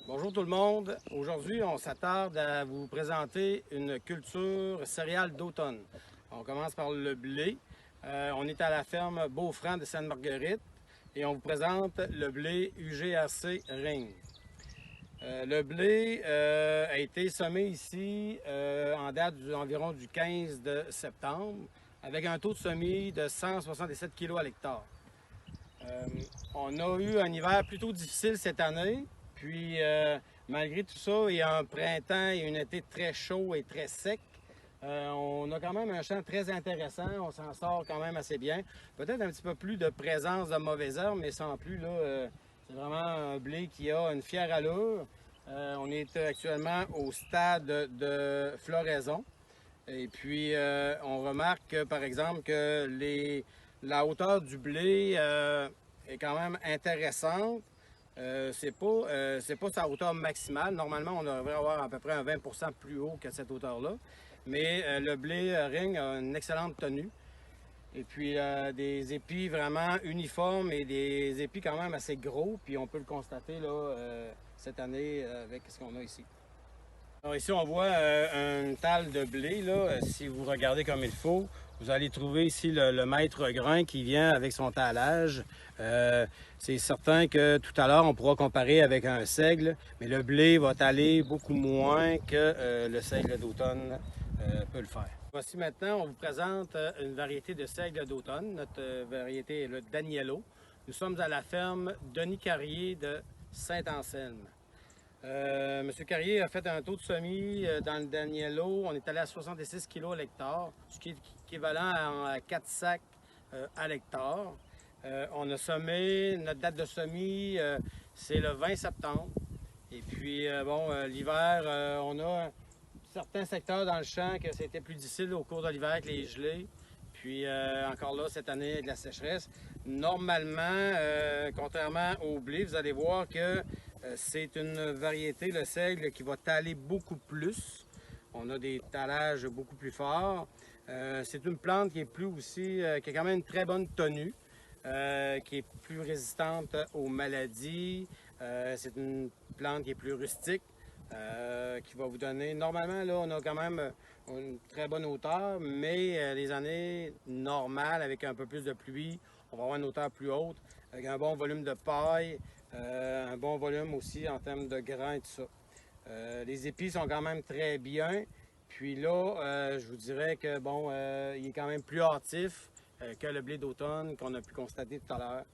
Bonjour tout le monde. Aujourd'hui, on s'attarde à vous présenter une culture céréale d'automne. On commence par le blé. On est à la ferme Beaufranc de Sainte-Marguerite et on vous présente le blé UGRC Ring. Le blé a été semé ici en date environ du 15 de septembre avec un taux de semis de 167 kg à l'hectare. On a eu un hiver plutôt difficile cette année, puis malgré tout ça, il y a un printemps et un été très chaud et très sec. On a quand même un champ très intéressant, on s'en sort quand même assez bien. Peut-être un petit peu plus de présence de mauvaises herbes, mais sans plus, là, c'est vraiment un blé qui a une fière allure. On est actuellement au stade de floraison. Et puis, on remarque, par exemple, que la hauteur du blé est quand même intéressante. C'est pas sa hauteur maximale. Normalement, on devrait avoir à peu près un 20 plus haut que cette hauteur-là. Mais le blé Ring a une excellente tenue. Et puis, des épis vraiment uniformes et des épis quand même assez gros. Puis, on peut le constater là, cette année avec ce qu'on a ici. Alors ici, on voit une talle de blé. Là. Si vous regardez comme il faut, vous allez trouver ici le maître grain qui vient avec son talage. C'est certain que tout à l'heure, on pourra comparer avec un seigle, mais le blé va taler beaucoup moins que le seigle d'automne peut le faire. Voici maintenant, on vous présente une variété de seigle d'automne. Notre variété est le Danielo. Nous sommes à la ferme Denis Carrier de Saint-Anselme. Monsieur Carrier a fait un taux de semis dans le Danielo. On est allé à 66 kg à l'hectare, ce qui est équivalent à 4 sacs à l'hectare. On a semé, notre date de semis, c'est le 20 septembre. Et puis, l'hiver, on a certains secteurs dans le champ que c'était plus difficile au cours de l'hiver avec les gelées. Puis, encore là, cette année, avec la sécheresse. Normalement, contrairement au blé, vous allez voir que c'est une variété, le seigle, qui va taler beaucoup plus. On a des talages beaucoup plus forts. C'est une plante qui est plus aussi, qui a quand même une très bonne tenue, qui est plus résistante aux maladies. C'est une plante qui est plus rustique, qui va vous donner... Normalement, là, on a quand même une très bonne hauteur, mais les années normales, avec un peu plus de pluie, on va avoir une hauteur plus haute, avec un bon volume de paille, un bon volume aussi en termes de grains et tout ça. Les épis sont quand même très bien. Puis là, je vous dirais que bon, il est quand même plus hâtif que le blé d'automne qu'on a pu constater tout à l'heure.